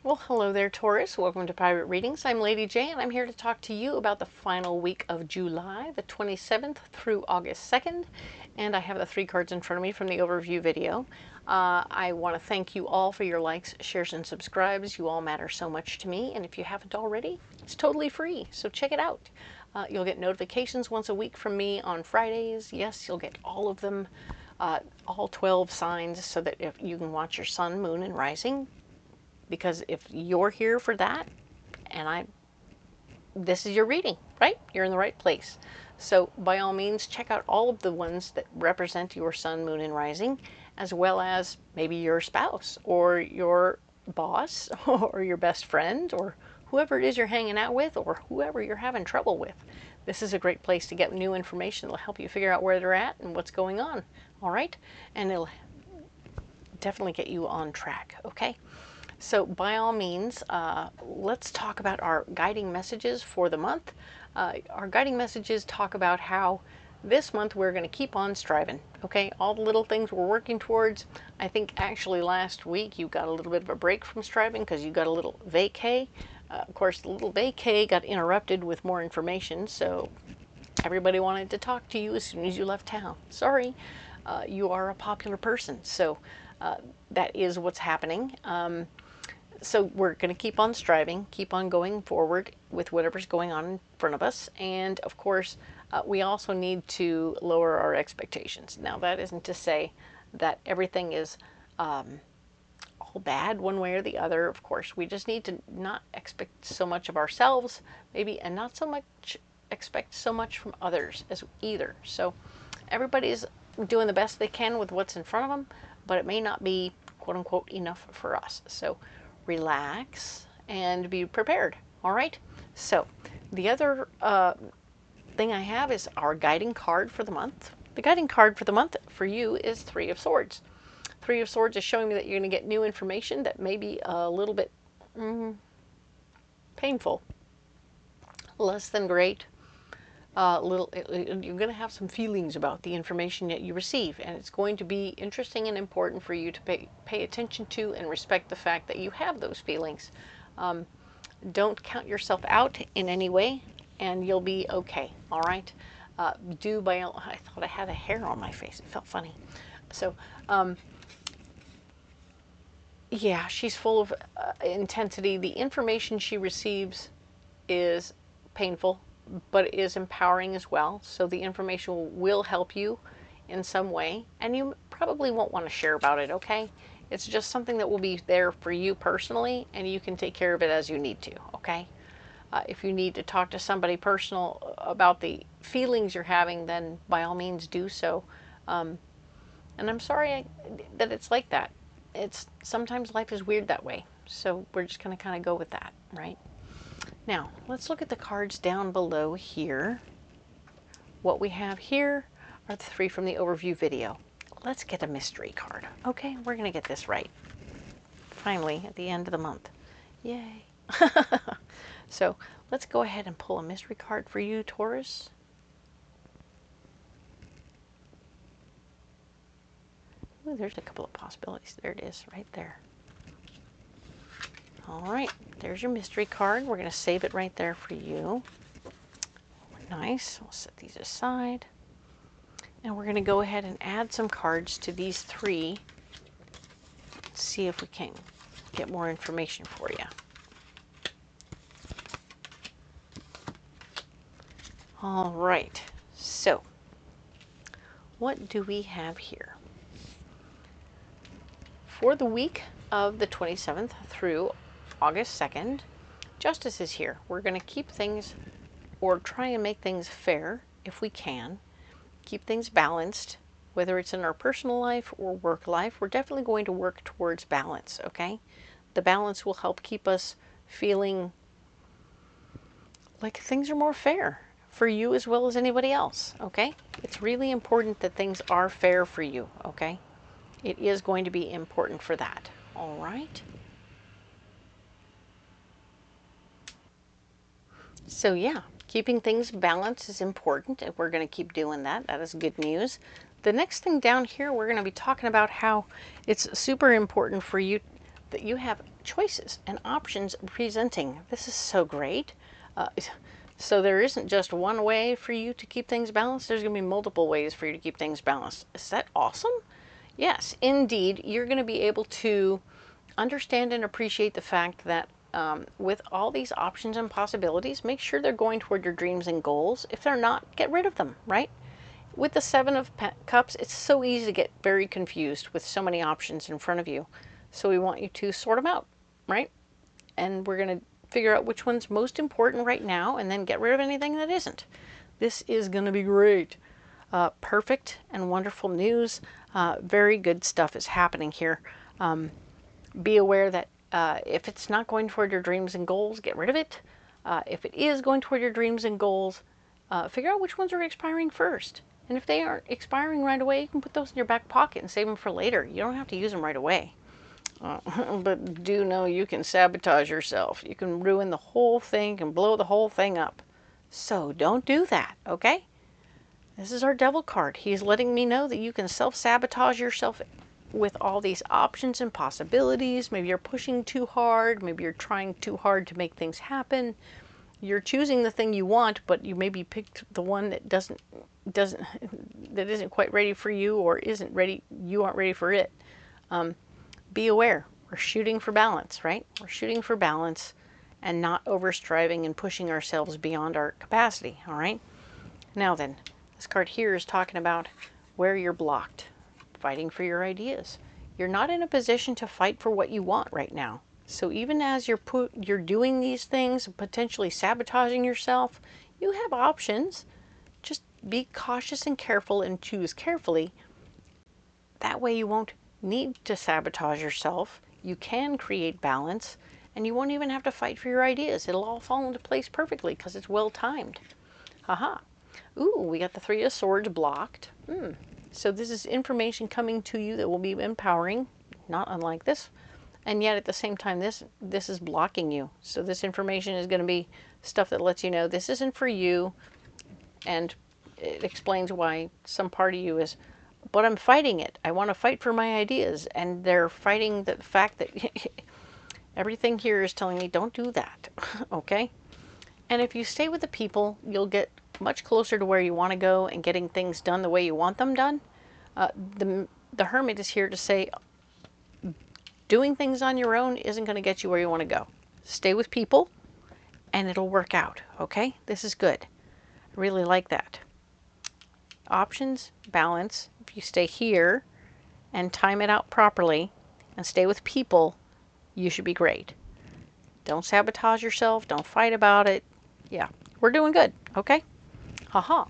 Well, hello there, Taurus. Welcome to Private Readings. I'm Lady J, and I'm here to talk to you about the final week of July, the 27th through August 2nd. And I have the 3 cards in front of me from the overview video. I want to thank you all for your likes, shares, and subscribes. You all matter so much to me, and if you haven't already, it's totally free, so check it out. You'll get notifications once a week from me on Fridays. Yes, you'll get all of them, all 12 signs, so that if you can watch your sun, moon, and rising. Because if you're here for that, and this is your reading, right? You're in the right place. So by all means, check out all of the ones that represent your sun, moon, and rising, as well as maybe your spouse or your boss or your best friend or whoever it is you're hanging out with or whoever you're having trouble with. This is a great place to get new information. It'll help you figure out where they're at and what's going on, all right? And it'll definitely get you on track, okay? So by all means, let's talk about our guiding messages for the month. Our guiding messages talk about how this month we're going to keep on striving, okay? All the little things we're working towards. I think actually last week you got a little bit of a break from striving because you got a little vacay. Of course, the little vacay got interrupted with more information, so everybody wanted to talk to you as soon as you left town. Sorry, you are a popular person, so that is what's happening. So we're going to keep on striving, keep on going forward with whatever's going on in front of us. And of course, we also need to lower our expectations. Now, that isn't to say that everything is all bad one way or the other. Of course, we just need to not expect so much of ourselves, maybe, and not so much expect so much from others as either. So everybody's doing the best they can with what's in front of them, but it may not be quote unquote enough for us. So relax and be prepared. All right. So the other thing I have is our guiding card for the month. The guiding card for the month for you is 3 of Swords. 3 of Swords is showing me that you're going to get new information that may be a little bit painful, less than great. You're going to have some feelings about the information that you receive, and it's going to be interesting and important for you to pay attention to and respect the fact that you have those feelings. Don't count yourself out in any way, and you'll be okay, all right? I thought I had a hair on my face. It felt funny. So, yeah, she's full of intensity. The information she receives is painful, but it is empowering as well. So the information will help you in some way, and you probably won't want to share about it, okay? It's just something that will be there for you personally, and you can take care of it as you need to, okay? If you need to talk to somebody personal about the feelings you're having, then by all means do so. And I'm sorry that it's like that. Sometimes life is weird that way, so we're just going to kind of go with that, right? Now, let's look at the cards down below here. What we have here are the 3 from the overview video. Let's get a mystery card. Okay, we're going to get this right. Finally, at the end of the month. Yay. So, let's go ahead and pull a mystery card for you, Taurus. Ooh, there's a couple of possibilities. There it is, right there. All right, there's your mystery card. We're going to save it right there for you. Nice. We'll set these aside. And we're going to go ahead and add some cards to these 3. Let's see if we can get more information for you. All right. So, what do we have here? For the week of the 27th through August 2nd, Justice is here. We're going to keep things, or try and make things fair if we can. Keep things balanced, whether it's in our personal life or work life. We're definitely going to work towards balance, okay? The balance will help keep us feeling like things are more fair for you as well as anybody else, okay? It's really important that things are fair for you, okay? It is going to be important for that, all right? So yeah, keeping things balanced is important, and we're going to keep doing that. That is good news. The next thing down here, we're going to be talking about how it's super important for you that you have choices and options presenting. This is so great. So there isn't just one way for you to keep things balanced. There's going to be multiple ways for you to keep things balanced. Is that awesome? Yes, indeed. You're going to be able to understand and appreciate the fact that with all these options and possibilities, make sure they're going toward your dreams and goals. If they're not, get rid of them, right? With the Seven of Cups, it's so easy to get very confused with so many options in front of you. So we want you to sort them out, right? And we're going to figure out which one's most important right now and then get rid of anything that isn't. This is going to be great. Perfect and wonderful news. Very good stuff is happening here. Be aware that if it's not going toward your dreams and goals, get rid of it. If it is going toward your dreams and goals, figure out which ones are expiring first. And if they aren't expiring right away, you can put those in your back pocket and save them for later. You don't have to use them right away. But do know you can sabotage yourself. You can ruin the whole thing and blow the whole thing up. So don't do that, okay? This is our devil card. He's letting me know that you can self-sabotage yourself with all these options and possibilities. Maybe you're pushing too hard. Maybe you're trying too hard to make things happen. You're choosing the thing you want, but you maybe picked the one that isn't quite ready for you, or isn't ready. You aren't ready for it. Be aware. We're shooting for balance, right? We're shooting for balance and not over-striving and pushing ourselves beyond our capacity, all right? Now then, this card here is talking about where you're blocked, fighting for your ideas. You're not in a position to fight for what you want right now. So even as you're doing these things, potentially sabotaging yourself, you have options. Just be cautious and careful and choose carefully. That way you won't need to sabotage yourself. You can create balance, and you won't even have to fight for your ideas. It'll all fall into place perfectly because it's well timed. Haha. Ooh, we got the Three of Swords blocked. So this is information coming to you that will be empowering, not unlike this. And yet at the same time, this is blocking you. So this information is going to be stuff that lets you know this isn't for you. And it explains why some part of you is, but I'm fighting it. I want to fight for my ideas. And they're fighting the fact that everything here is telling me don't do that. Okay? And if you stay with the people, you'll get much closer to where you want to go and getting things done the way you want them done. The Hermit is here to say doing things on your own isn't going to get you where you want to go. Stay with people and it'll work out. Okay? This is good. I really like that. Options, balance. If you stay here and time it out properly and stay with people, you should be great. Don't sabotage yourself. Don't fight about it. Yeah, we're doing good. Okay? Haha.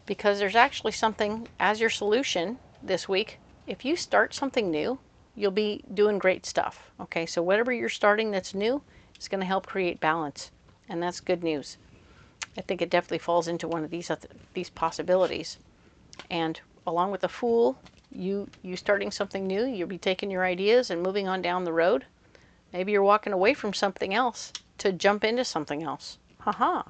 Because there's actually something as your solution this week. If you start something new, you'll be doing great stuff. Okay, so whatever you're starting that's new is going to help create balance. And that's good news. I think it definitely falls into one of these possibilities. And along with the Fool, you starting something new, you'll be taking your ideas and moving on down the road. Maybe you're walking away from something else to jump into something else. Haha.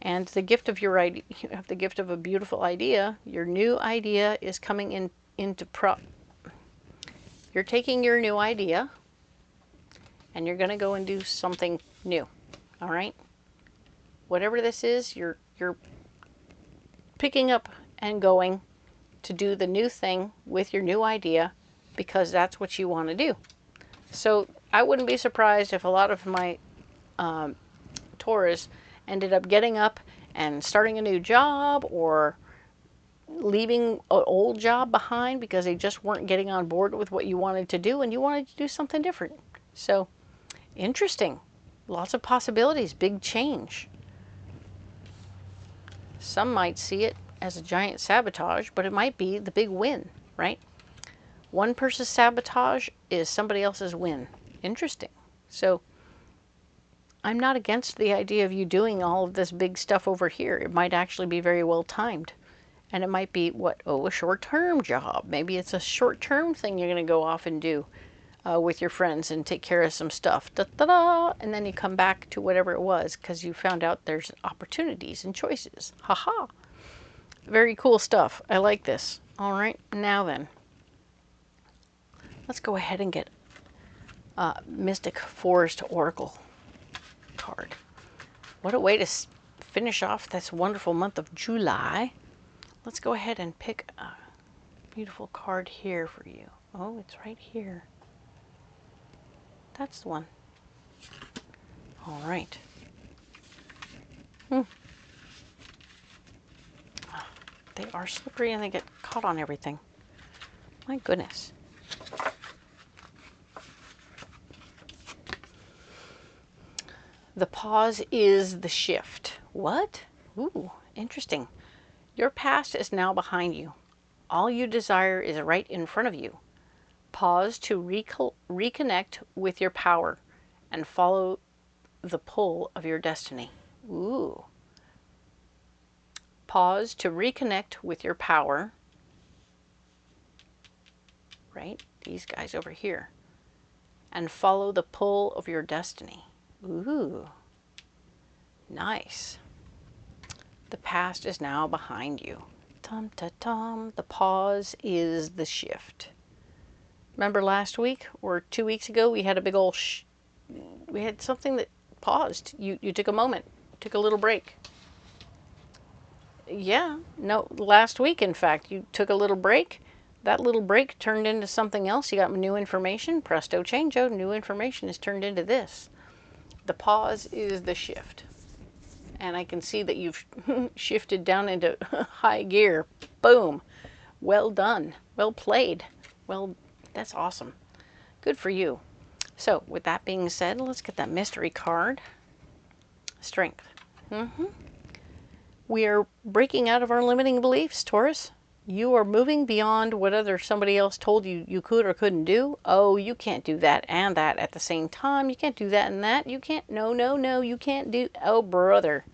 And the gift of your idea, you have the gift of a beautiful idea. Your new idea is coming into You're taking your new idea and you're going to go and do something new. All right? Whatever this is, you're picking up and going to do the new thing with your new idea because that's what you want to do. So I wouldn't be surprised if a lot of my Taurus ended up getting up and starting a new job or leaving an old job behind because they just weren't getting on board with what you wanted to do and you wanted to do something different. So interesting. Lots of possibilities. Big change. Some might see it as a giant sabotage, but it might be the big win, right? One person's sabotage is somebody else's win. Interesting. So I'm not against the idea of you doing all of this big stuff over here. It might actually be very well timed. And it might be, a short-term job. Maybe it's a short-term thing you're going to go off and do with your friends and take care of some stuff. Da-da-da! And then you come back to whatever it was because you found out there's opportunities and choices. Ha-ha! Very cool stuff. I like this. All right, now then. Let's go ahead and get Mystic Forest Oracle card. What a way to finish off this wonderful month of July. Let's go ahead and pick a beautiful card here for you. Oh, it's right here. That's the one. All right. They are slippery and they get caught on everything. My goodness. The pause is the shift. What? Ooh, interesting. Your past is now behind you. All you desire is right in front of you. Pause to reconnect with your power and follow the pull of your destiny. Ooh. Pause to reconnect with your power. Right? These guys over here. And follow the pull of your destiny. Ooh. Nice. The past is now behind you. Tum-ta-tum. The pause is the shift. Remember last week or 2 weeks ago we had a big old we had something that paused. You took a moment, took a little break. Yeah, no, last week in fact you took a little break. That little break turned into something else. You got new information. Presto changeo, new information is turned into this. The pause is the shift. And I can see that you've shifted down into high gear. Boom. Well done. Well played. Well, that's awesome. Good for you. So, with that being said, let's get that mystery card. Strength. We are breaking out of our limiting beliefs, Taurus. You are moving beyond whatever somebody else told you you could or couldn't do. Oh, you can't do that and that at the same time. You can't do that and that. You can't. No, no, no. You can't do. Oh, brother.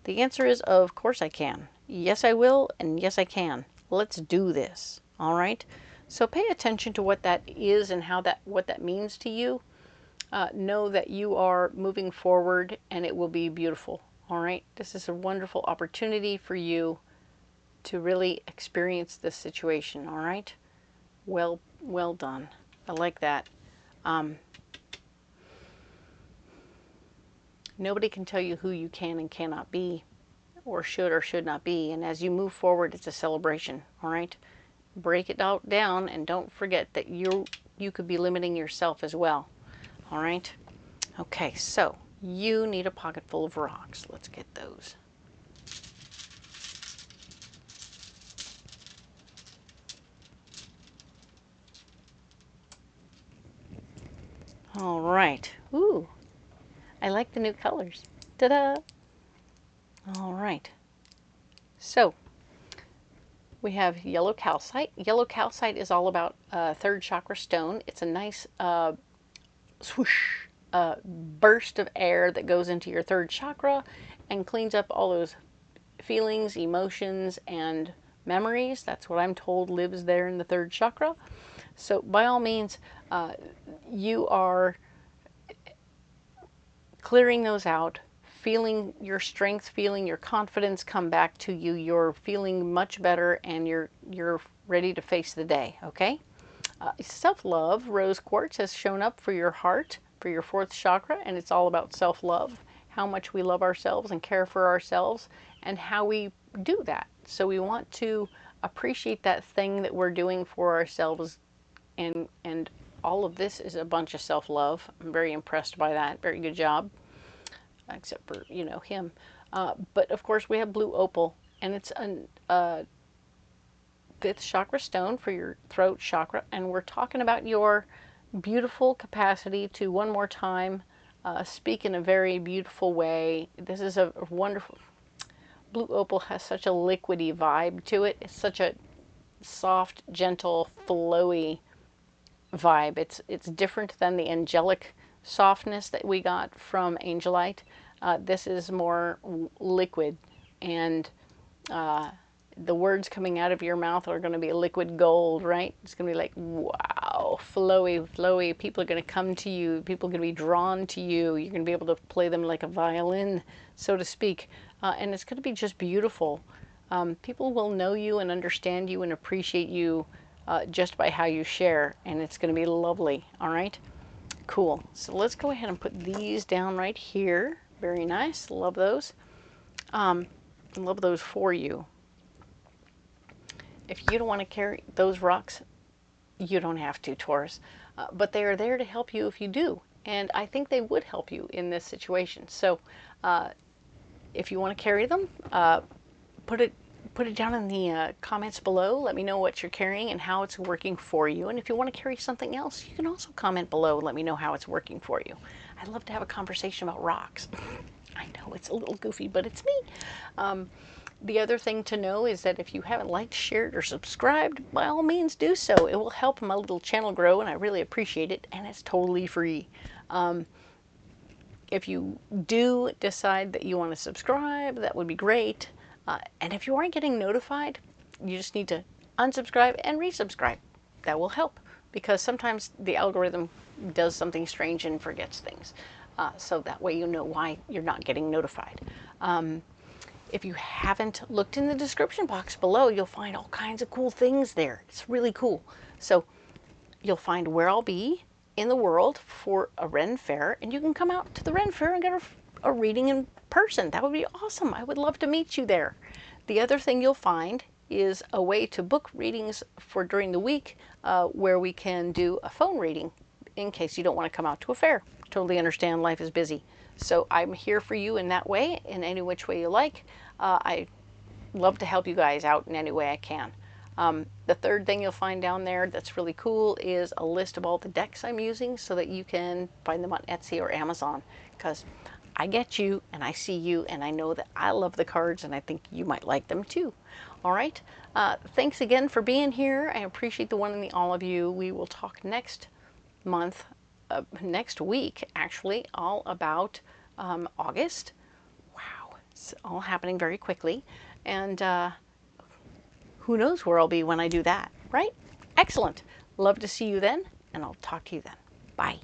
The answer is, of course I can. Yes, I will. And yes, I can. Let's do this. All right. So pay attention to what that is and what that means to you. Know that you are moving forward and it will be beautiful. All right. This is a wonderful opportunity for you to really experience this situation. All right. Well done. I like that. Nobody can tell you who you can and cannot be, or should not be. And as you move forward, it's a celebration. All right. Break it out down and don't forget that you could be limiting yourself as well. All right. Okay. So you need a pocket full of rocks. Let's get those. All right. Ooh, I like the new colors. Ta-da! All right. So we have yellow calcite. Yellow calcite is all about third chakra stone. It's a nice swoosh burst of air that goes into your third chakra and cleans up all those feelings, emotions, and memories. That's what I'm told lives there in the third chakra. So by all means, you are clearing those out, feeling your strength, feeling your confidence come back to you. You're feeling much better and you're ready to face the day, okay? Self-love, rose quartz, has shown up for your heart, for your fourth chakra, and it's all about self-love, how much we love ourselves and care for ourselves, and how we do that. So we want to appreciate that thing that we're doing for ourselves, and all of this is a bunch of self-love. I'm very impressed by that. Very good job. Except for, you know, him. But of course we have blue opal, and it's a fifth chakra stone for your throat chakra, and we're talking about your beautiful capacity to, one more time, speak in a very beautiful way. This is a wonderful, blue opal has such a liquidy vibe to it. It's such a soft, gentle, flowy vibe. It's different than the angelic softness that we got from angelite. This is more liquid, and the words coming out of your mouth are going to be liquid gold, right? It's going to be like, wow, flowy, flowy. People are going to come to you. People are going to be drawn to you. You're going to be able to play them like a violin, so to speak. And it's going to be just beautiful. People will know you and understand you and appreciate you just by how you share, and it's going to be lovely, all right? Cool. So let's go ahead and put these down right here. Very nice. Love those. Love those for you. If you don't want to carry those rocks, you don't have to, Taurus. But they are there to help you if you do. And I think they would help you in this situation. So if you want to carry them, put it down in the comments below. Let me know what you're carrying and how it's working for you. And if you want to carry something else, you can also comment below and let me know how it's working for you. I'd love to have a conversation about rocks. I know it's a little goofy, but it's me. The other thing to know is that if you haven't liked, shared, or subscribed, by all means do so. It will help my little channel grow, and I really appreciate it, and it's totally free. If you do decide that you want to subscribe, that would be great. And if you aren't getting notified, you just need to unsubscribe and resubscribe. That will help, because sometimes the algorithm does something strange and forgets things. So that way you know why you're not getting notified. If you haven't looked in the description box below, you'll find all kinds of cool things there. It's really cool. So you'll find where I'll be in the world for a Ren Fair, and you can come out to the Ren Fair and get a reading in person. That would be awesome. I would love to meet you there. The other thing you'll find is a way to book readings for during the week where we can do a phone reading in case you don't want to come out to a fair. Totally understand, life is busy. So I'm here for you in that way, in any which way you like. I love to help you guys out in any way I can. The third thing you'll find down there that's really cool is a list of all the decks I'm using so that you can find them on Etsy or Amazon, because I get you and I see you and I know that I love the cards and I think you might like them too. All right. Thanks again for being here. I appreciate the one and the all of you. We will talk next month, next week actually, all about August. Wow, it's all happening very quickly. And who knows where I'll be when I do that, right? Excellent. Love to see you then, and I'll talk to you then. Bye.